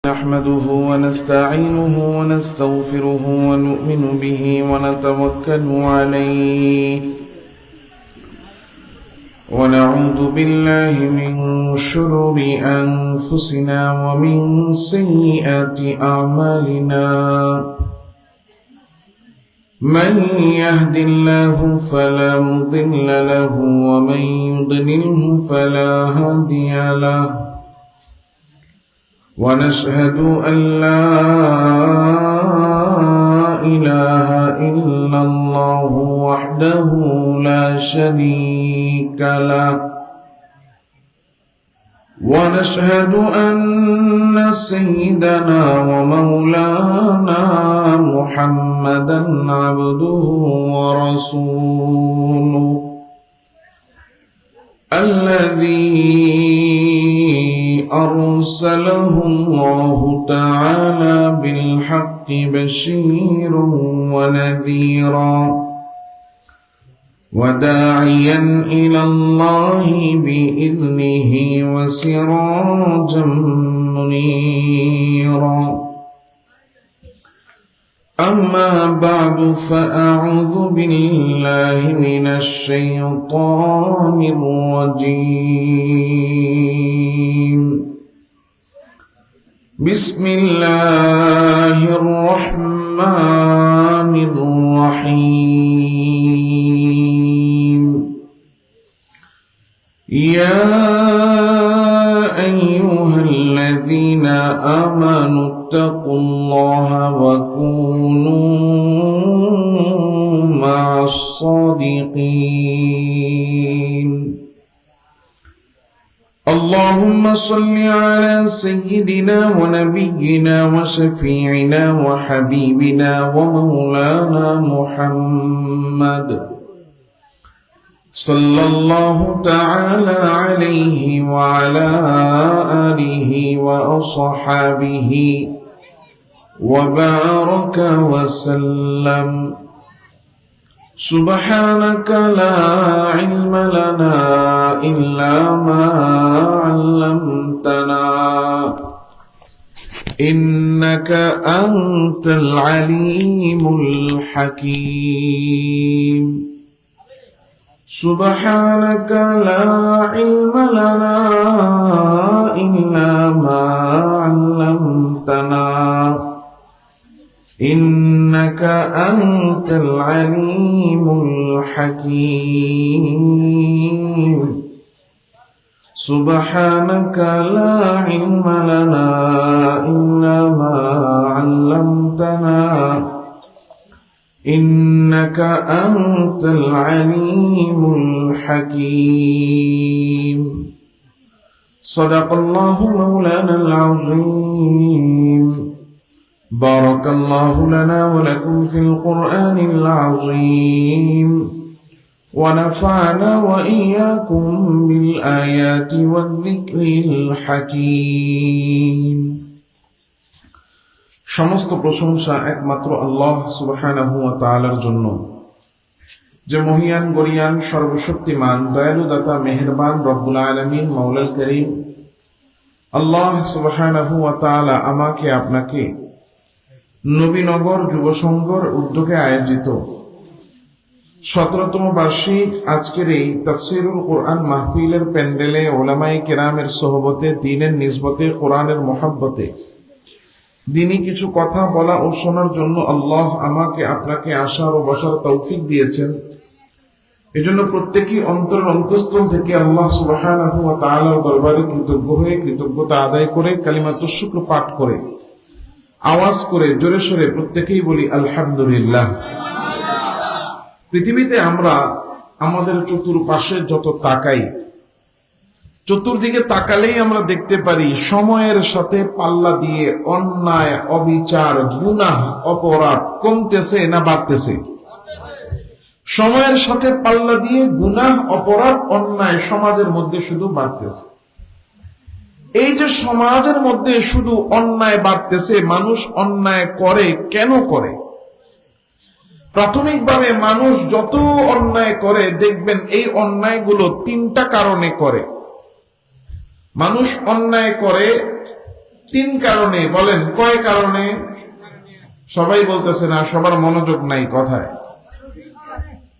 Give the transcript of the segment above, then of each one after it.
نحمده ونستعينه ونستغفره ونؤمن به ونتوكل عليه ونعوذ بالله من شرور أنفسنا ومن سيئات أعمالنا من يهد الله فلا مضل له ومن يضلله فلا هادي له ونشهد أن لا إله إلا الله وحده لا شريك له ونشهد أن سيدنا ومولانا محمدا عبده ورسوله الذي أرسله الله تعالى بالحق بشيرا ونذيرا وداعيا إلى الله بإذنه وسراجا منيرا أما بعد فأعوذ بالله من الشيطان الرجيم بسم الله الرحمن الرحيم يا أيها الذين آمنوا اتقوا الله وكونوا مع الصادقين اللهم صل على سيدنا ونبينا وشفيعنا وحبيبنا ومولانا محمد صلى الله تعالى عليه وعلى آله وأصحابه وبارك وسلم سبحانك لا علم لنا إلا ما علمتنا إنك أنت العليم الحكيم سبحانك لا علم لنا إلا ما علمتنا إنك أنت العليم الحكيم سبحانك لا علم لنا إلا ما علمتنا إنك أنت العليم الحكيم صدق الله مولانا العظيم بارك الله لنا ولكم في القرآن العظيم ونفعنا وإياكم بالآيات والذكر الحكيم সমস্ত প্রশংসা একমাত্র আল্লাহ সুবহানাহু ওয়া তাআলার জন্য, যে মহিয়ান গরিয়ান সর্বশক্তিমান দয়ালু দাতা মেহেরবান রব্বুল আলামিন মাওলাল করিম আল্লাহ সুবহানাহু ওয়া তাআলা আমাকে আপনাকে নবীনগর যুব সংঘর উদ্যোগে আয়োজিত 17তম বার্ষিক আজকের এই তাফসীরুল কোরআন মাহফিলের প্যান্ডেলে উলামায়ে কেরামের সোহবতে, দ্বীনের নিসবতে, কোরআনের মহব্বতে দিনই কিছু কথা বলা ও শোনার জন্য আল্লাহ আমাকে আপনাকে আসার ও বসার তৌফিক দিয়েছেন। এজন্য প্রত্যেকই অন্তরের অন্তঃস্থল থেকে আল্লাহ সুবহানাহু ওয়া তাআলার দরবারে কৃতজ্ঞ হয়ে কৃতজ্ঞতা আদায় করে কালিমাতুশ শুকর পাঠ করে আওয়াজ করে জোরে সোরে প্রত্যেকেই বলি আলহামদুলিল্লাহ। পৃথিবীতে আমরা আমাদের চতুর্পাশে যত তাকাই, চতুর্দিকে তাকালেই আমরা দেখতে পারি সময়ের সাথে পাল্লা দিয়ে অন্যায়, অবিচার, গুনাহ, অপরাধ কমতেছে না বাড়তেছে? সময়ের সাথে পাল্লা দিয়ে গুনাহ, অপরাধ, অন্যায় সমাজের মধ্যে শুধু বাড়তেছে। এই যে সমাজের মধ্যে শুধু অন্যায় বাড়তেছে, মানুষ অন্যায় করে কেন করে? প্রাথমিকভাবে মানুষ যত অন্যায় করে দেখবেন এই অন্যায়গুলো তিনটা কারণে করে। মানুষ অন্যায় করে তিন কারণে। বলেন কয় কারণে? সবাই বলতেছে না, সবার মনোযোগ নাই কথায়।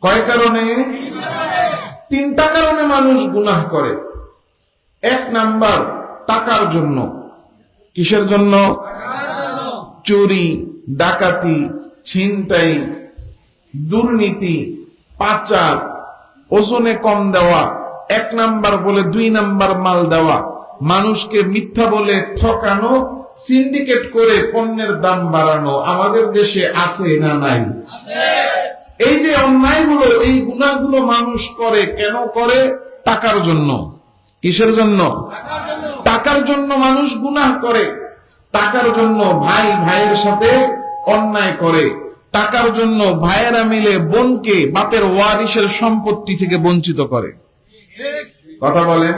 কয় কারণে? তিনটা কারণে মানুষ গুনাহ করে। এক নাম্বার, টাকার জন্য। কিসের জন্য? চুরি, ডাকাতি, ছিনতাই, দুর্নীতি, পাচার, ওজনে কম দেওয়া, এক নাম্বার বলে দুই নাম্বার মাল দেওয়া, মানুষকে মিথ্যা বলে ঠকানো, সিন্ডিকেট করে পণ্যের দাম বাড়ানো। আমাদের দেশে আছে না নাই? এই যে অন্যায়গুলো, এই গুনাহগুলো মানুষ করে কেন করে? টাকার জন্য। কিসের জন্য? টাকার জন্য মানুষ গুনাহ করে। টাকার জন্য ভাই ভাইয়ের সাথে অন্যায় করে। টাকার জন্য ভাইয়েরা মিলে বোনকে বাপের ওয়ারিসের সম্পত্তি থেকে বঞ্চিত করে। কথা বলেন?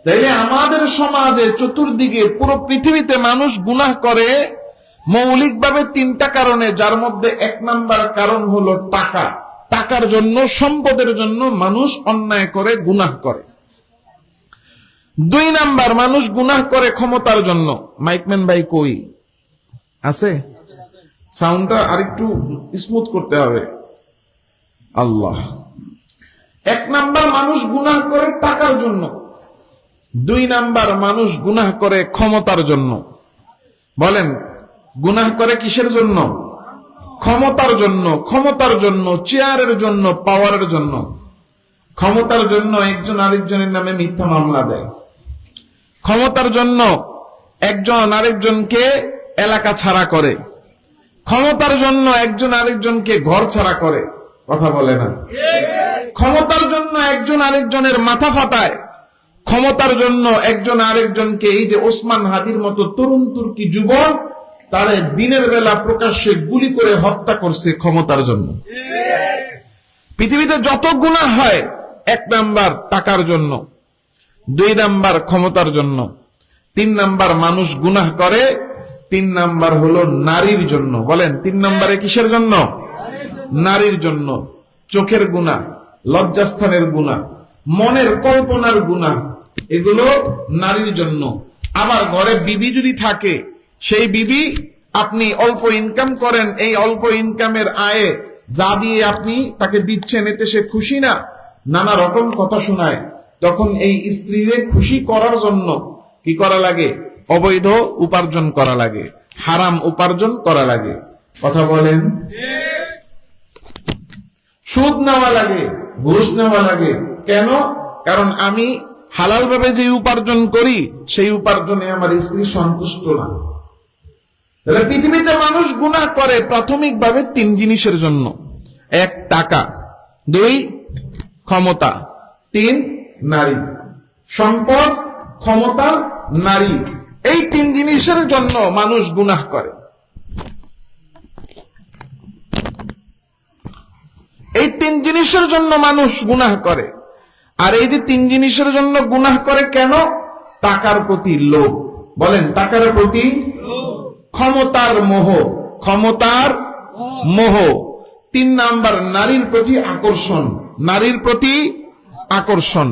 তাইলে আমাদের সমাজে চতুর্দিকে পুরো পৃথিবীতে মানুষ গুনাহ করে মৌলিকভাবে তিনটা কারণে, যার মধ্যে এক নাম্বার কারণ হলো টাকা। টাকার জন্য, সম্পদের জন্য মানুষ অন্যায় করে, গুনাহ করে। দুই নাম্বার, মানুষ গুনাহ করে ক্ষমতার জন্য। মাইকম্যান ভাই কই আছে? সাউন্ডটা আরেকটু স্মুথ করতে হবে। আল্লাহ। এক নাম্বার, মানুষ গুনাহ করে টাকার জন্য। দুই নাম্বার, মানুষ গুনাহ করে ক্ষমতার জন্য। বলেন গুনাহ করে কিসের জন্য? ক্ষমতার জন্য। ক্ষমতার জন্য, চেয়ারের জন্য, পাওয়ারের জন্য। ক্ষমতার জন্য একজন আরেকজনের নামে মিথ্যা মামলা দেয়। ক্ষমতার জন্য একজন আরেকজনকে এলাকা ছাড়া করে। ক্ষমতার জন্য একজন আরেকজনকে ঘর ছাড়া করে। কথা বলে না? ক্ষমতার জন্য একজন আরেকজনের মাথা ফাটায়। ক্ষমতার জন্য একজন আরেকজনকে, এই যে ওসমান হাদির মতো তরুণ তুর্কি যুবক, তারে দিনের বেলা প্রকাশ্যে গুলি করে হত্যা করছে ক্ষমতার জন্য। পৃথিবীতে যত গুনাহ হয়, এক নাম্বার টাকার জন্য, দুই নাম্বার ক্ষমতার জন্য, তিন নাম্বার মানুষ গুনাহ করে, তিন নাম্বার হলো নারীর জন্য। বলেন তিন নাম্বারে কিসের জন্য? নারীর জন্য। চোখের গুনাহ, লজ্জাস্থানের গুনাহ, মনের কল্পনার গুনাহ, এগুলো নারীর জন্য। আবার ঘরে বিবি যদি থাকে, সেই বিবি আপনি অল্প ইনকাম করেন, এই অল্প ইনকামের আয়ে যা দিয়ে আপনি তাকে দিচ্ছেন, এতে সে খুশি না, নানা রকম কথা শোনায়। তখন এই স্ত্রীরে খুশি করার জন্য কি করা লাগে? অবৈধ উপার্জন করা লাগে, হারাম উপার্জন করা লাগে। কথা বলেন? সুদ নেওয়া লাগে, ঘুষ নেওয়া লাগে। কেন? কারণ আমি হালাল ভাবে যে উপার্জন করি, সেই উপার্জনে আমার স্ত্রী সন্তুষ্ট না। তাহলে পৃথিবীতে মানুষ গুনাহ করে প্রাথমিকভাবে তিন জিনিসের জন্য। এক, টাকা। দুই, ক্ষমতা। তিন, নারী। সম্পদ, ক্ষমতা, নারী, এই তিন জিনিসের জন্য মানুষ গুনাহ করে। এই তিন জিনিসের জন্য মানুষ গুনাহ করে। আর এই যে তিন জিনিসের জন্য গুনাহ করে কেন? টাকার প্রতি লোভ। বলেন টাকার প্রতি, ক্ষমতার মোহ, ক্ষমতার মোহ। তিন নাম্বার, নারীর প্রতি আকর্ষণ, নারীর প্রতি আকর্ষণ।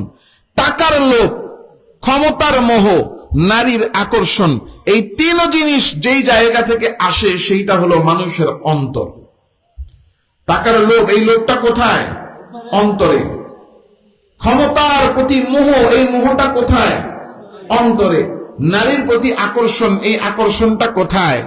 টাকার লোভ, ক্ষমতার মোহ, নারীর আকর্ষণ, এই তিন জিনিস যেই জায়গা থেকে আসে সেইটা হলো মানুষের অন্তর। টাকার লোভ, এই লোভটা কোথায়? অন্তরে। ক্ষমতার প্রতি মোহ, এই মোহটা কোথায়? অন্তরে। নারীর প্রতি আকর্ষণ, এই আকর্ষণটা কোথায়?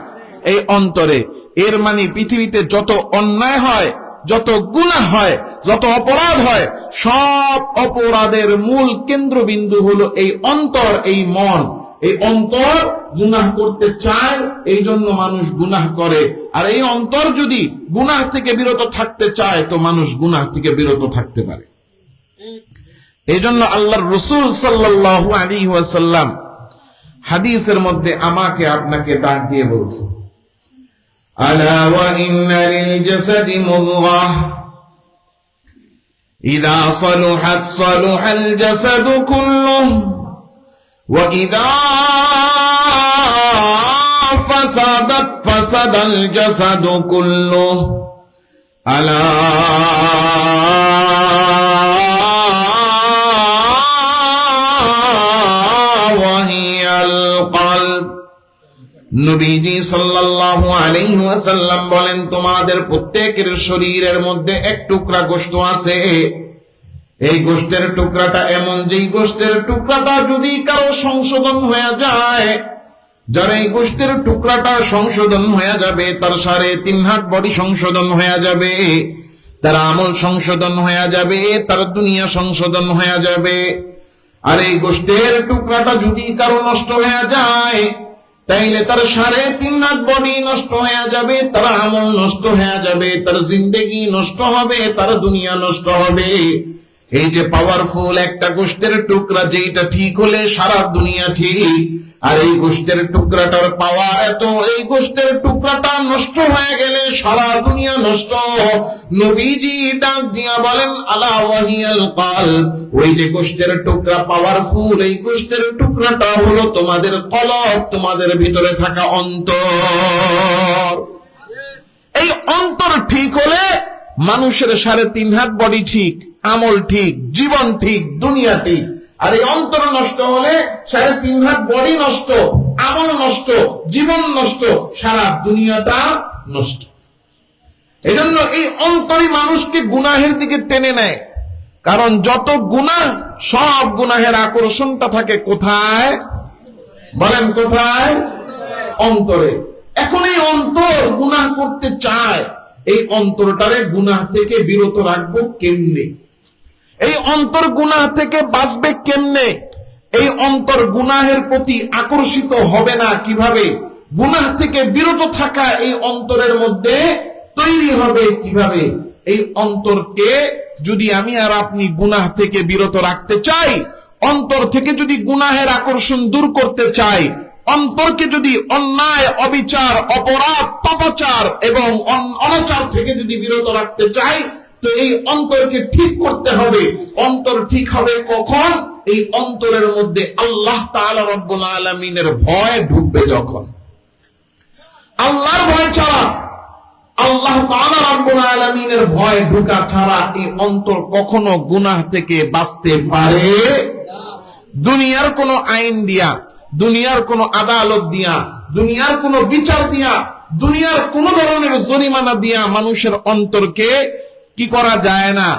এই অন্তরে। এর মানে পৃথিবীতে যত অন্যায় হয়, যত গুনাহ হয়, যত অপরাধ হয়, সব অপরাধের মূল কেন্দ্রবিন্দু হলো এই অন্তর, এই মন। এই অন্তর গুনাহ করতে চায়, এই জন্য মানুষ গুনাহ করে। আর এই অন্তর যদি গুনাহ থেকে বিরত থাকতে চায়, তো মানুষ গুনাহ থেকে বিরত থাকতে পারে। এই জন্য আল্লাহর রাসূল সাল্লাল্লাহু আলাইহি ওয়াসাল্লাম হাদিসের মধ্যে আমাকে আপনাকে ডাক দিয়ে বলছে, আলা ওয়া ইন্না লিল জাসাদি মুদগাহ ইযা সালুহাত সালুহাল জাসাদু কুল্লুহু ওয়া ইযা ফাসাদাত ফাসাদাল জাসাদু কুল্লুহু আলা ওয়া হিয়াল কলব। নবীজি সাল্লাল্লাহু আলাইহি ওয়াসাল্লাম বলেন, তোমাদের প্রত্যেকের শরীরের মধ্যে এক টুকরা গোশত আছে। এই গোশতের টুকরাটা এমন, যেই গোশতের টুকরাটা যদি কারো সংশোধন হয়ে যায়, যার এই গোশতের টুকরাটা সংশোধন হয়ে যাবে, তার 3.5 হাত বডি সংশোধন হয়ে যাবে, তার আমল সংশোধন হয়ে যাবে, তার দুনিয়া সংশোধন হয়ে যাবে। আর এই গোশতের টুকরাটা যদি কারো নষ্ট হয়ে যায়, তাইলে তার 3.5 হাত বডি নষ্ট হয়ে যাবে, তার আমল নষ্ট হয়ে যাবে, তার জিন্দেগি নষ্ট হবে, তার দুনিয়া নষ্ট হবে। এই যে পাওয়ারফুল একটা গোশতের টুকরা, যেটা ঠিক হলে সারা দুনিয়া ঠিক, আর এই গোশতের টুকরাটার পাওয়ার এত, এই গোশতের টুকরাটা নষ্ট হয়ে গেলে সারা দুনিয়া নষ্ট। নবীজি ডাক দিয়া বলেন, আলা ওয়াহিয়াল কলব, ওই যে গোশতের টুকরা পাওয়ারফুল, এই গোশতের টুকরাটা হলো তোমাদের কলব, তোমাদের ভিতরে থাকা অন্তর। এই অন্তর ঠিক হলে মানুষের 3.5 হাত বডি ঠিক, আমল ঠিক, জীবন ঠিক, দুনিয়া ঠিক। আর এই অন্তর নষ্ট হলে 3.5 হাত বডি নষ্ট, আমল নষ্ট, জীবন নষ্ট, সারা দুনিয়াটা নষ্ট। এজন্য এই অন্তরই মানুষকে গুনাহের দিকে টেনে নেয়। কারণ যত গুনাহ, সব গুনাহের আকর্ষণটা থাকে কোথায়? বলেন কোথায়? অন্তরে। এখন এই অন্তর গুনাহ করতে চায়, এই অন্তরটারে গুনাহ থেকে বিরত রাখবো কেমনে? এই অন্তর গুনাহ থেকে বাঁচবে কেমনে? এই অন্তর গুনাহের প্রতি আকর্ষিত হবে না কিভাবে? গুনাহ থেকে বিরত থাকা এই অন্তরের মধ্যে তৈরি হবে কিভাবে? এই অন্তরকে যদি আমি আর আপনি গুনাহ থেকে বিরত রাখতে চাই, অন্তর থেকে যদি গুনাহের আকর্ষণ দূর করতে চাই, অন্তরকে যদি অন্যায়, অবিচার, অপরাধ, পাপাচার এবং অনাচার থেকে যদি বিরত রাখতে চাই, তো এই অন্তরকে ঠিক করতে হবে। অন্তর ঠিক হবে কখন? এই অন্তরের মধ্যে আল্লাহ তাআলা রব্বুল আলামিনের ভয় ঢুকবে যখন। আল্লাহর ভয় ছাড়া, আল্লাহ তাআলা রব্বুল আলামিনের ভয় ঢুকা ছাড়া এই অন্তর কখনো গুনাহ থেকে বাঁচতে পারে না। দুনিয়ার কোনো আইন দিয়া, দুনিয়ার কোনো আদালত দিয়া, দুনিয়ার কোনো বিচার দিয়া, দুনিয়ার কোন ধরনের জরিমানা দিয়া মানুষের অন্তরকে কি করা যায় না,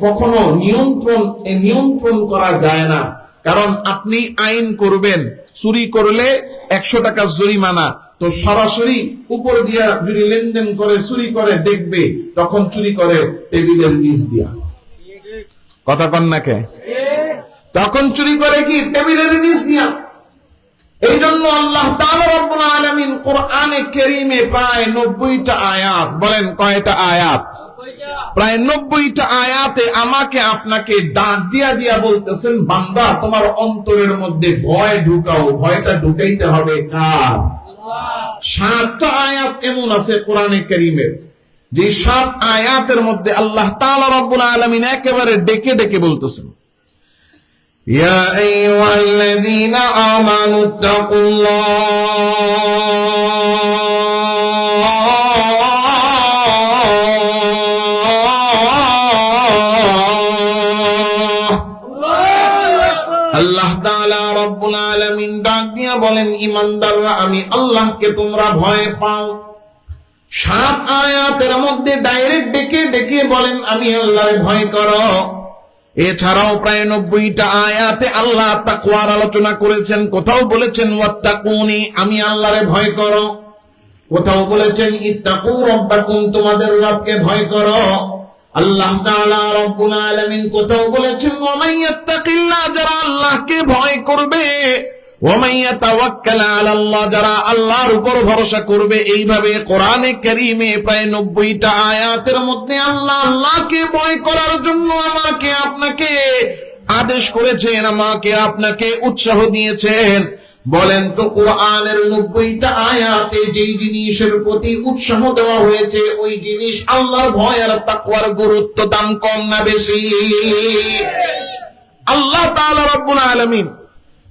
কখনো নিয়ন্ত্রণ করা যায় না। কারণ আপনি আইন করবেন, চুরি করলে 100 টাকা জরিমানা, তো সরাসরি উপর দিয়া যদি লেনদেন করে, চুরি করে দেখবে, তখন চুরি করে টেবিলের নিচ দিয়া। কথা কন না কে? তখন চুরি করে কি? টেবিলের নিচ দিয়া। এই জন্য আল্লাহ তাআলা রব্বুল আলামিন কোরআনে কারীমে প্রায় 90টা আয়াত, বলেন কয়টা আয়াত? প্রায় 90টা আয়াতে আমাকে আপনাকে ডাক দিয়া দিয়া বলতেছেন, বান্দা তোমার অন্তরের মধ্যে ভয় ঢুকাও। ভয়টা ঢুকাইতে হবে কার? 7টা আয়াত এমন আছে কোরআনে কারীমের, যে 7 আয়াতের মধ্যে আল্লাহ তাআলা রব্বুল আলামিন একেবারে ডেকে ডেকে বলতেছেন, ইয়া আইয়ুহাল্লাযীনা আমানু তাকুল্লাহ। আল্লাহ তাআলা রব্বুল আলামিন ডাক দিয়া বলেন, ঈমানদাররা আমি আল্লাহকে তোমরা ভয় পাও। 7 আয়াতের মধ্যে ডাইরেক্ট ডেকে ডেকে বলেন আমি আল্লাহরে ভয় করো। এছাড়াও প্রায় 90টা আয়াতে আল্লাহ তাকওয়ার আলোচনা করেছেন। কোথাও বলেছেন ওয়াত্তাকুনি, আমি আল্লাহরে ভয় করো। কোথাও বলেছেন ইত্তাকু রাব্বাকুম, তোমাদের রবকে ভয় করো। আল্লাহ তাআলা রব্বুল আলামিন কোথাও বলেছেন ওয়া মান ইয়াত্তাকিল্লাহ, যারা আল্লাহকে ভয় করবে, ওয়া মান ইয়াতাওয়াক্কাল আলাল্লাহ, যারা আল্লাহর উপর ভরসা করবে। এইভাবে কোরআনে কারীমে প্রায় 90টা আয়াতের মধ্যে আল্লাহ আল্লাহকে ভয় করার জন্য আমাকে আপনাকে আদেশ করেছেন, আমাকে আপনাকে উৎসাহ দিয়েছেন। বলেন তো কোরআনের 90টা আয়াতে যেই জিনিসের প্রতি উৎসাহ দেওয়া হয়েছে, ওই জিনিস আল্লাহর ভয় আর তাকওয়ার গুরুত্ব দাম কম না বেশি? আল্লাহ তাআলা রব্বুল আলামিন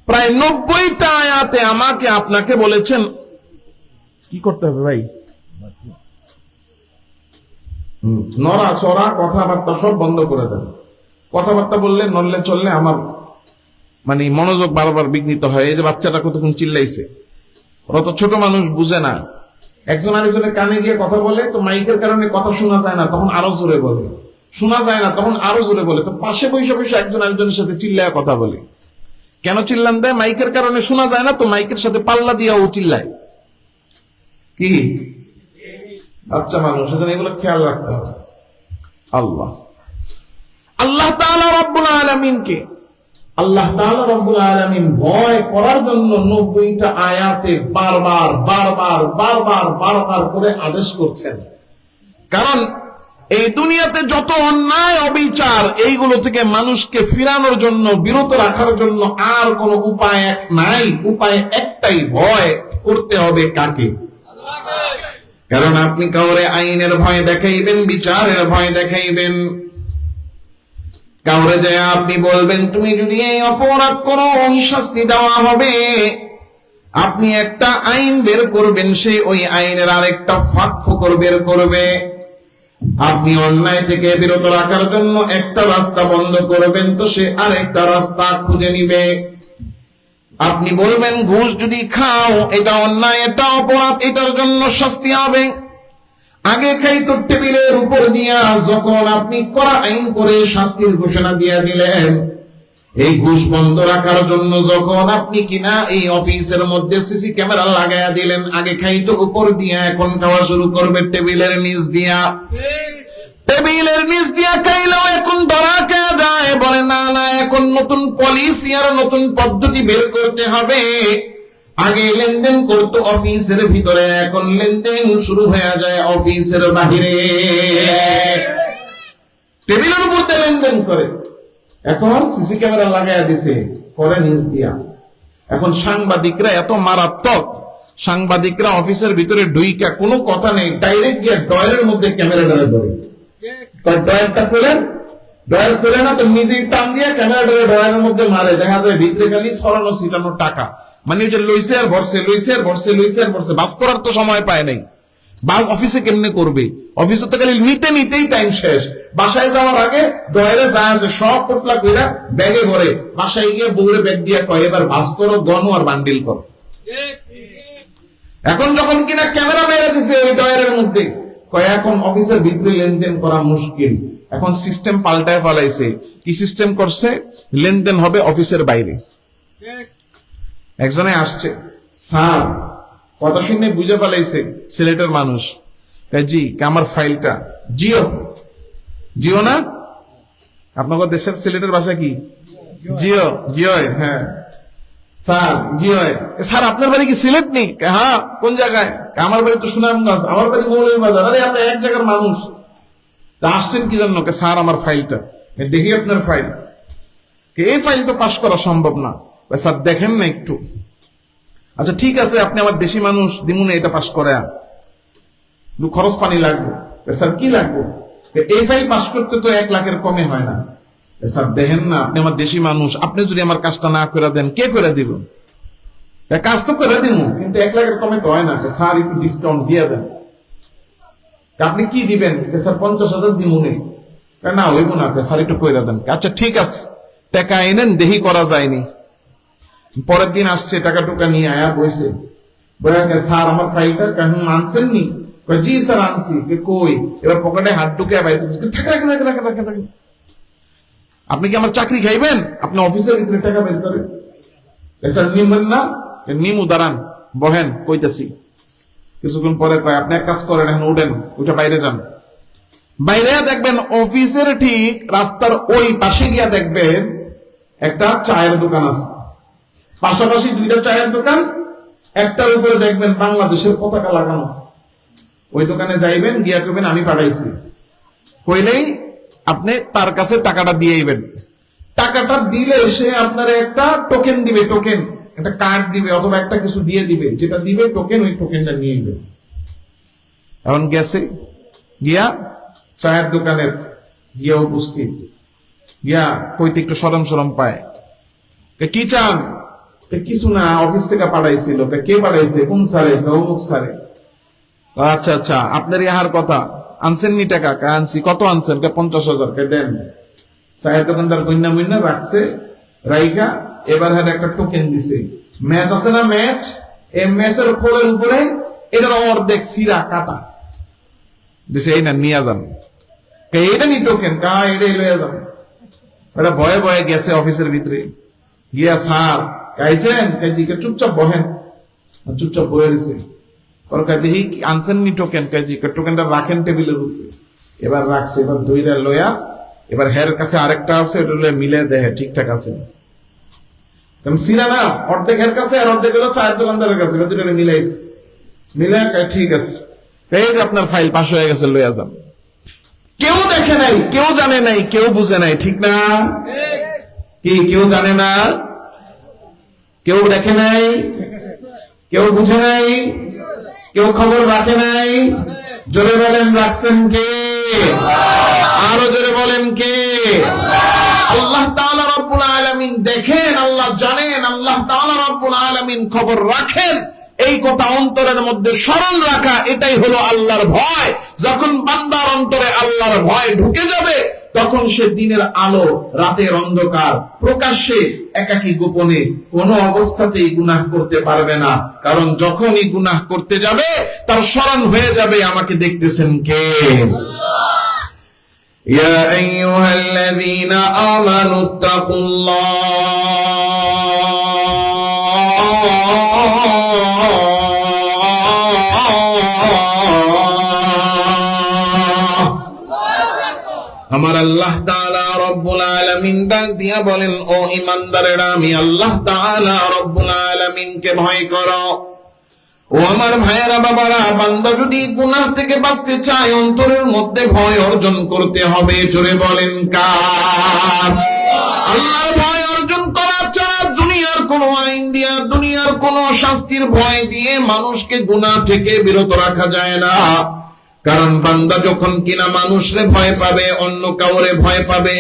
প্রায় 90টা আয়াতে আমাকে আপনাকে বলেছেন কি করতে হবে ভাই? নড়া চড়া কথাবার্তা সব বন্ধ করে দেন। কথাবার্তা বললে নড়লে চললে আমার মানে মনোযোগ বারবার বিঘ্নিত হয়। এই যে বাচ্চাটা কতক্ষণ চিল্লাইছে, ওরা তো ছোট মানুষ, বুঝে না। একজন আরেকজনের কানে গিয়ে কথা বলে, তো মাইকের কারণে কথা শোনা যায় না, তখন আরো জোরে বলে, শোনা যায় না তখন আরো জোরে বলে, তো পাশে বসে বসে একজন আরেকজনের সাথে চিল্লায় কথা বলে। কেন চিল্লান দেয়? মাইকের কারণে শোনা যায় না, তো মাইকের সাথে পাল্লা দিয়ে ও চিল্লায়। কি বাচ্চা মানুষ, এগুলো খেয়াল রাখতে হবে। আল্লাহ তাআলা রব্বুল আলামিনকে, আল্লাহ তাআলা রব্বুল আলামিন ভয় করার জন্য 90টা আয়াতে বারবার বারবার বারবার বারবার করে আদেশ করছেন। কারণ এই দুনিয়াতে যত অন্যায় অবিচার, এইগুলো থেকে মানুষকে ফিরানোর জন্য, বিরত রাখার জন্য আর কোনো উপায় নাই। উপায় একটাই, ভয় করতে হবে কাকে? কারণ আপনি কাউরে আইনের ভয় দেখাইবেন, বিচারের ভয় দেখাইবেন, কাউরে যায় আপনি বলবেন তুমি যদি এই অপরাধ করো ওই শাস্তি দেওয়া হবে, আপনি একটা আইন বের করবেন, সে ওই আইনের আরেকটা ফাঁক ফোকর বের করবে। আপনি অন্যায় থেকে বিরত রাখার জন্য একটা রাস্তা বন্ধ করবেন, তো সে আরেকটা রাস্তা খুঁজে নিবে। আপনি বলবেন ঘুষ যদি খাও এটা অন্যায়, এটা অপরাধ, এটার জন্য শাস্তি হবে। আগে খাইতো টেবিলের উপর দিয়া, যখন আপনি কড়া আইন করে শাস্তির ঘোষণা দিয়া দিলেন, এই ঘুষ বন্ধ রাখার জন্য যখন আপনি কিনা এই অফিসের মধ্যে সিসি ক্যামেরা লাগাইয়া দিলেন, আগে খাইতো উপর দিয়া, এখন খাওয়া শুরু করবে টেবিলের নিচ দিয়া। টেবিলের নিচ দিয়া খাইলেও এখন ধরা খেয়ে যায়, বলে না না, এখন নতুন পলিসি আর নতুন পদ্ধতি বের করতে হবে। আগে লেনদেন করতো অফিসের ভিতরে, এখন লেনদেন শুরু হয়ে যায় অফিসের বাহিরে। টেবিলের উপর লেনদেন করে, এখন সিসি ক্যামেরা লাগাইয়া দিছে করে নিচ দিয়া। এখন সাংবাদিকরা এত মারাত্মক, সাংবাদিকরা অফিসের ভিতরে ঢুইকা কোনো কথা নেই, ডাইরেক্ট গিয়ে ডয়ারের মধ্যে ক্যামেরা ধরে, ডয়ারটা খুলেন, ডয়ার খুলে না তো নিজেই টান দিয়ে ক্যামেরা ধরে ডয়ারের মধ্যে মারে, দেখা যায় ভিতরে খালি ছড়ানো ছিটানো টাকা। মানে ওই যে লইছে আর ভরছে, লইছে আর ভরছে, লইছে আর ভরছে। বাস করার তো সময় পায় নাই, বাস অফিসে কেমনে করবে? অফিসে তো খালি নিতে নিতেই টাইম শেষ। বাসায় যাওয়ার আগে ডয়ারে যা আছে সব পোটলা কইরা ব্যাগে ভরে, বাসায় গিয়ে বউরে ব্যাগ দিয়ে কয় এবার বাস করো, গণ আর বান্ডিল করো। এখন যখন কিনা ক্যামেরা মেরে দিছে ওই ডয়ারের মধ্যে, কয় এখন অফিসের ভিতরে লেনদেন করা মুশকিল। এখন সিস্টেম পাল্টায় ফেলাইছে। কি সিস্টেম করছে? লেনদেন হবে অফিসের বাইরে। একজনে আসছে, স্যার কথা শুনে বুঝে ফেলাইছে সিলেটের মানুষ। জি, আমার ফাইলটা জিও, জিও না আপনাদের দেশের সিলেটের ভাষা কি? জিও, জিও। হ্যাঁ স্যার, জিও। স্যার আপনার বাড়ি কি সিলেট নেই? হ্যাঁ। কোন জায়গায়? আমার বাড়ি তো সুনামগঞ্জ। আমার বাড়ি মৌলভীবাজার। আরে আমরা এক জায়গার মানুষ। আসছেন কি জন্য? স্যার আমার ফাইলটা দেখি, আপনার ফাইল। এই ফাইল তো পাস করা সম্ভব না। স্যার দেখেন না একটু। আচ্ছা ঠিক আছে, আপনি আমার দেশি মানুষ, দিমুনে এটা পাস করে, খরচ পানি লাগবে। স্যার কি লাগবে? এই ফাইল পাস করতে তো 1 লাখের কমে হয় না। স্যার দেখেন না, আপনি আমার দেশি মানুষ, আপনি যদি আমার কাজটা না করে দেন কে করে দিব? কাজ তো করে দিব, কিন্তু 1 লাখের কমে তো হয় না। স্যার একটু ডিসকাউন্ট দিয়ে দেন। আপনি কি দিবেন? স্যার 50,000 দিমুনে। না হইব না, স্যার একটু করে দেন। আচ্ছা ঠিক আছে, টাকা এনেন, দেখি করা যায়নি। পরের দিন আসছে, টাকা টুকা নিয়ে আয়া বইছে, স্যার আমার ফাইলটা কেন আনছেন নি? জি স্যার আনছি। কই? এবার পকেটে হাত ঢুকে আপনি কি আমার চাকরি খাইবেন? আপনি অফিসের ভিতরে টাকা বের করেন। স্যার নিবেন না? নিমু, দাঁড়ান, বহেন, কইতেছি। কিছুক্ষণ পরে কয় আপনি এক কাজ করেন, এখন উঠেন, উঠে বাইরে যান। বাইরে দেখবেন অফিসের ঠিক রাস্তার ওই পাশে গিয়া দেখবেন একটা চায়ের দোকান আছে, পাশাপাশি 2টা চায়ের দোকান, একটার উপরে দেখবেন বাংলাদেশের পতাকা লাগানো। ওই দোকানে যাইবেন, গিয়া করবেন আমি পাঠাইছি, কইলেই আপনি তার কাছে টাকাটা দিয়েইবেন। টাকাটা দিলে সে আপনার একটা টোকেন দিবে, টোকেন একটা কার্ড দিবে অথবা একটা কিছু দিয়ে দিবে, যেটা দিবে টোকেন, ওই টোকেনটা নিয়ে নেবে। এখন গেছে, গিয়া চায়ের দোকানের গিয়া উপস্থিত, গিয়া কইতে একটু সরম সরম পায়। কি চান? কিছু না, অফিস থেকে পাঠাইছিল। কে পাঠাইছে? কোন স্যারে? অমুক স্যারে। আচ্ছা আচ্ছা, আপনার ইহার কথা আনছেন নি টাকা? আনছি। কত আনছেন? 50,000। দেন। চায়ের দোকানদার কন্যা মইনা রাখছে, রাইখা এবার হাতে একটা টোকেন দিছে। ম্যাচ আছে না, ম্যাচ, এই মেসের খোলের উপরে এটার অর্ধেক সিরা কাটা দিছে, এই না নিয়ে যান, এটা নি টোকেন কা এটাই লইয়া যান। এটা ভয়ে ভয়ে গেছে অফিসের ভিতরে গিয়া, স্যার গাইছেন কাজিকে চুপচাপ বহেন, চুপচাপ বয়ে রয়েছে। ওর কাছে আনছেন নি টোকেন, কাজিকে টোকেনটা রাখেন টেবিলের উপরে। এবার রাখছে, এবার দুইটা লয়া, এবার হের কাছে আরেকটা আছে, ওটা লয়ে মিলে দেখে ঠিকঠাক আছে। সিরা না অর্ধেক হের কাছে আর অর্ধেক হলো চায়ের দোকানদারের কাছে, দুটো মিলাইছে, মিলে ঠিক আছে, এই যে আপনার ফাইল পাস হয়ে গেছে, লইয়া যান। কেউ দেখে নাই, কেউ জানে নাই, কেউ বুঝে নাই, ঠিক না? কি কেউ জানে না, কেউ দেখে নাই, কেউ বুঝে নাই, কেউ খবর রাখে নাই? জোরে বলেন রাখছেন কে? আরো জোরে বলেন কে? আল্লাহ তাআলা রব্বুল আলামিন দেখেন, আল্লাহ জানেন, আল্লাহ তাআলা রব্বুল আলামিন খবর রাখেন। এই কথা অন্তরের মধ্যে স্মরণ রাখা, এটাই হলো আল্লাহর ভয়। যখন বান্দার অন্তরে আল্লাহর ভয় ঢুকে যাবে, তখন সে দিনের আলো, রাতের অন্ধকার, প্রকাশ্যে একাকী গোপনে কোনো অবস্থাতেই গুনাহ করতে পারবে না। কারণ যখনই গুনাহ করতে যাবে, তার স্মরণ হয়ে যাবে আমাকে দেখতেছেন কে। ইয়া আইয়ুহাল্লাযীনা আমার আল্লাহ তাআলা রব্বুল আলামিন ডাক দিয়া বলেন, ও ঈমানদারেরা, আমি আল্লাহ তাআলা রব্বুল আলামিনকে ভয় করো। ও আমার ভাইয়েরা, বাবারা, বান্দা যদি গুনাহ থেকে বাঁচতে চায়, অন্তরের মধ্যে ভয় অর্জন করতে হবে। জোরে বলেন কার? আল্লাহর ভয় অর্জন করা ছাড়া দুনিয়ার কোন আইন দিয়া, দুনিয়ার কোন শাস্তির ভয় দিয়ে মানুষকে গুনাহ থেকে বিরত রাখা যায় না। কারণ বান্দা যখন কিনা মানুষরে ভয় পাবে, অন্য কাউরে ভয় পাবে,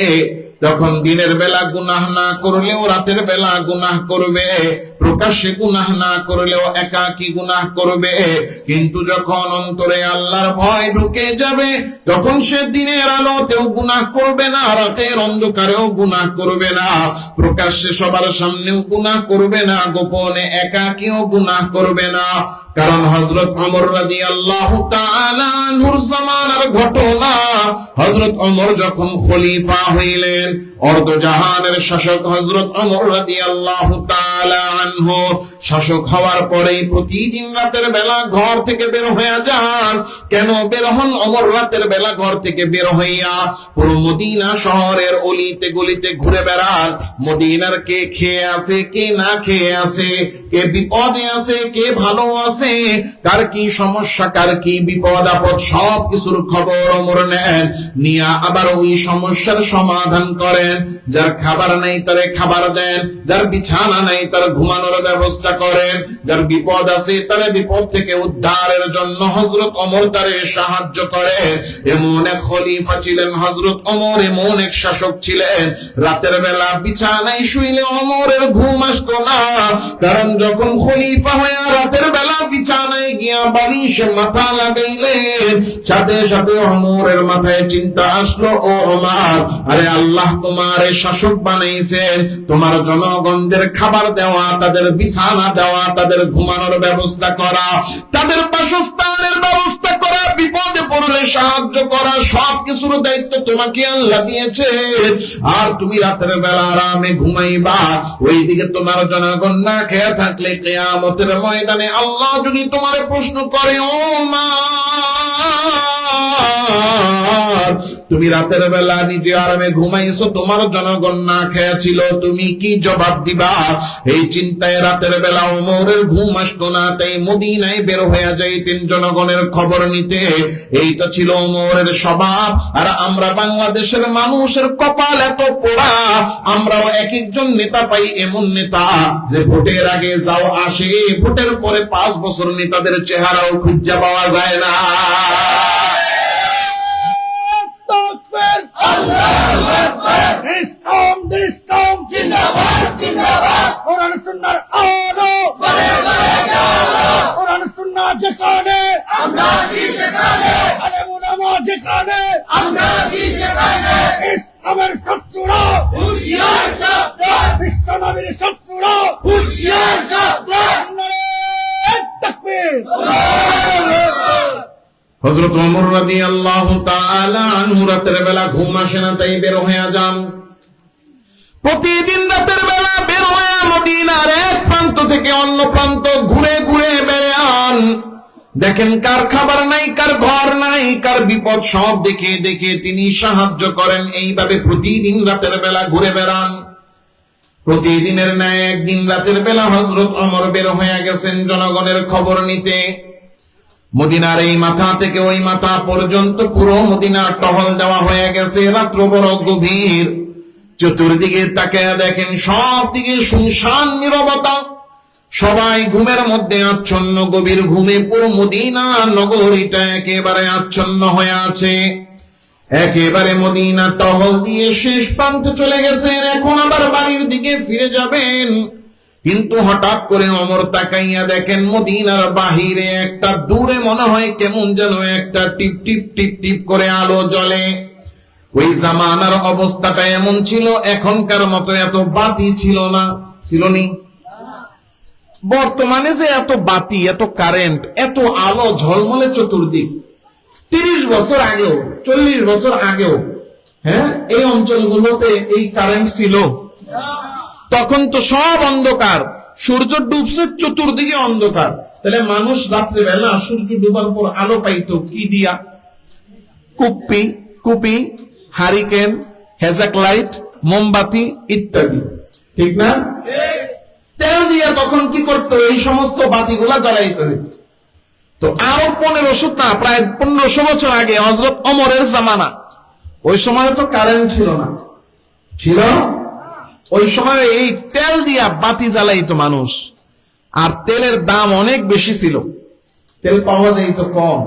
যখন দিনের বেলা গুনাহ না করলেও রাতের বেলা গুনাহ করবে, প্রকাশ্যে গুনাহ না করলেও একাকী গুনাহ করবে। কিন্তু যখন অন্তরে আল্লাহর ভয় ঢুকে যাবে, তখন সে দিনের আলোতেও গুনাহ করবে না, রাতের অন্ধকারেও গুনাহ করবে না, প্রকাশ্যে সবার সামনেও গুনাহ করবে না, গোপনে একাকীও গুনাহ করবে না। কারণ হযরত ওমর রাদিয়াল্লাহু তাআলা আনহুর জামানার ঘটনা, হযরত ওমর যখন খলিফা হইলেন, অর্ধজাহানের শাসক হযরত ওমর রাদিয়াল্লাহু তাআলা আনহু শাসক হওয়ার পরে প্রতিদিন রাতের বেলা ঘর থেকে বের হয়ে যান। কেন বের হন ওমর রাতের বেলা ঘর থেকে বের হইয়া? পুরো মদিনা শহরের অলিতে গলিতে ঘুরে বেড়ান। মদিনার কে খেয়ে আছে, কে না খেয়ে আছে, কে বিপদে আছে, কে ভালো আছে, কার কি সমস্যা, কার কি বিপদ আপদ, সব কিছুর খবর ওমর নেন, নিয়া আবার ওই সমস্যার সমাধান করেন। যার খাবার নাই তারে খাবার দেন, যার বিছানা নাই তার ঘুমানোর ব্যবস্থা করেন, যার বিপদ আছে তারে বিপদ থেকে উদ্ধারের জন্য হযরত ওমর তারে সাহায্য করেন। এমন এক খলিফা ছিলেন হযরত ওমর, এমন এক শাসক ছিলেন, রাতের বেলা বিছানায় শুইলে ওমরের ঘুম আসতো না। কারণ যখন খলিফা হয়ে রাতের বেলা বিছানায় গিয়া বালিশে মাথা লাগাইলেন, সাথে সাথে ওমরের মাথায় চিন্তা আসলো, ও ওমর, আরে আল্লাহ তোমারে শাসক বানাইছেন, তোমার জনগণদের খাবার দেওয়া, তাদের বিছানা দেওয়া, তাদের ঘুমানোর ব্যবস্থা করা, তাদের বাসস্থানের ব্যবস্থা করা, বিপদে পড়লে সাহায্য করা, সবকিছুর দায়িত্ব তোমাকে আল্লাহ দিয়েছে। আর তুমি রাতের বেলা আরামে ঘুমাইবা, ওইদিকে তোমার জনগণ না খেয়ে থাকলে কিয়ামতের ময়দানে আল্লাহ যদি তোমারে প্রশ্ন করে, ও মা, তুমি রাতের বেলা নিজে আরামে ঘুমাইছো, তোমার জনগণ না খেয়েছিল, তুমি কি জবাব দিবা? এই চিন্তায় রাতের বেলা ওমরের ঘুম আসতো না, তাই মদিনায় বের হয়ে যাইতেন জনগণের খবর নিতে। এইটা ছিল ওমরের স্বভাব। আর আমরা বাংলাদেশের মানুষের কপাল এত পোড়া, আমরাও এক একজন নেতা পাই, এমন নেতা যে ভোটের আগে যাও আসে, ভোটের পরে 5 বছর নেতাদের চেহারাও খুঁজে পাওয়া যায় না। ইসলাম জিন্দাবাদ, জিন্দাবাদ। কোরআন সুন্নাহর আলো করে চলো, কোরআন সুন্নাহ যেখানে আমরা আছি সেখানে, আলেম উলামা যেখানে আমরা আছি সেখানে, ইসলামের শত্রুরা হুঁশিয়ার, সাবধান, বিশ্ব নবীর শত্রুরা হুঁশিয়ার, সাবধান। হযরত ওমর রাদিয়াল্লাহু তাআলা আনহু রাতের বেলা ঘুম আসে না, তাই বের হয়ে যান। প্রতিদিন রাতের বেলা বের হয়ে মদিনার এক প্রান্ত থেকে অন্য প্রান্ত ঘুরে ঘুরে বেড়ান। দেখেন কার খাবার নাই, কার ঘর নাই, কার বিপদ সব দেখে দেখে তিনি সাহায্য করেন। এইভাবে প্রতিদিন রাতের বেলা ঘুরে বেড়ান। প্রতিদিনের ন্যায় একদিন রাতের বেলা হযরত ওমর বের হয়ে গেছেন জনগণের খবর নিতে। মদিনার এই মাথা থেকে ওই মাথা পর্যন্ত পুরো মদিনা টহল দেওয়া হয়ে গেছে। রাত্র বড় গভীর। চতুর্দিকে তাকায়া দেখেন সব দিকে শুনশান নীরবতা, সবাই ঘুমের মধ্যে আচ্ছন্ন। গভীর ঘুমে পুরো মদিনা নগরীটা একেবারে আচ্ছন্ন হয়ে আছে। একেবারে মদিনা টহল দিয়ে শেষ প্রান্তে চলে গেছেন, এখন আবার বাড়ির দিকে ফিরে যাবেন। কিন্তু হঠাৎ করে ওমর তাকাইয়া দেখেন মদিনার বাহিরে একটা দূরে মনে হয় কেমন যেন একটা টিপ টিপ টিপ টিপ করে আলো জ্বলে। ওই জামানার অবস্থাটা এমন ছিল, এখনকার মতো এত বাতি ছিল না, ছিল নি। বর্তমানে যে এত বাতি, এত কারেন্ট, এত আলো ঝলমলে চতুর্দিক, 30 বছর আগেও 40 বছর আগেও এই অঞ্চলগুলোতে এই কারেন্ট ছিল? তখন তো সব অন্ধকার, সূর্য ডুবছে চতুর্দিকে অন্ধকার। তাহলে মানুষ রাত্রেবেলা সূর্য ডুবার পর আলো পাইতো কি দিয়া? কুপি, হারিকেন, হেজাক লাইট, মোমবাতি ইত্যাদি, ঠিক না? তেল দিয়া তখন কি করতো? এই সমস্ত বাতিগুলা জ্বালাইতে হইত। তো আরো 1500 না, প্রায় 1500 বছর আগে হযরত ওমরের জামানা, ওই সময় তো কারেন্ট ছিল না, ছিল ওই সময় এই তেল দিয়া বাতি জ্বালাইতো মানুষ। আর তেলের দাম অনেক বেশি ছিল, তেল পাওয়া যাইত কম।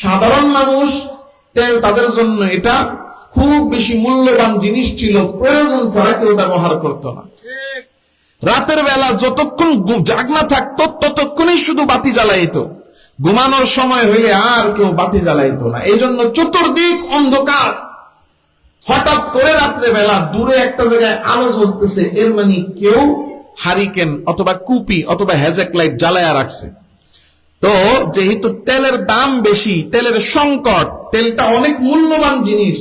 সাধারণ মানুষ তেল তাদের জন্য এটা খুব বেশি মূল্যবান জিনিস ছিল, প্রয়োজন ছাড়া কেউ ব্যবহার করত না। রাতের বেলা যতক্ষণ জাগনা থাকতো ততক্ষণই শুধু বাতি জ্বালাইতো, ঘুমানোর সময় হইলে আর কেউ বাতি জ্বালাইতো না। এই জন্য চতুর্দিক অন্ধকার। হঠাৎ করে রাত্রে বেলা দূরে একটা জায়গায় আলো জ্বলতেছে, এর মানে কেউ হারিকেন অথবা কুপি অথবা হেজাক লাইট জ্বালায়া রাখছে। তো যেহেতু তেলের দাম বেশি, তেলের সংকট, তেলটা অনেক মূল্যবান জিনিস,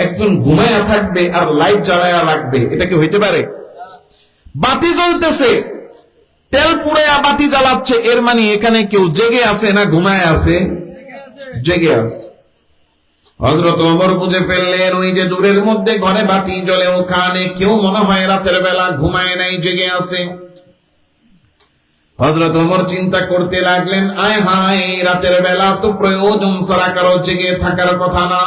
একজন ঘুমায়া থাকবে আর লাইট জ্বালায়া রাখবে, এটা কি হইতে পারে? বাতি জ্বলতেছে, তেল পুড়ায়া বাতি জ্বালাচ্ছে, এর মানে এখানে কেউ জেগে আছে না ঘুমায় আছে? জেগে আছে। হযরত ওমর বুঝে ফেললেন ওই যে দূরের মধ্যে ঘরে বাতি জ্বলে, ওখানে কেউ মনে হয় রাতের বেলা ঘুমায় নাই, জেগে আছে। হযরত ওমর চিন্তা করতে লাগলেন, আয় হায়, রাতের বেলা তো প্রয়োজন ছাড়া কারো জেগে থাকার কথা না।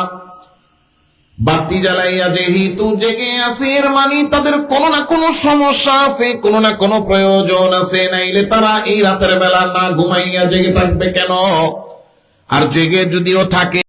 বাতি জ্বালাইয়া যেহেতু জেগে আছে, এর মানে তাদের কোনো না কোনো সমস্যা আছে, কোনো না কোনো প্রয়োজন আছে, নাইলে তারা এই রাতের বেলা না ঘুমাইয়া জেগে থাকবে কেন? আর জেগে যদিও থাকে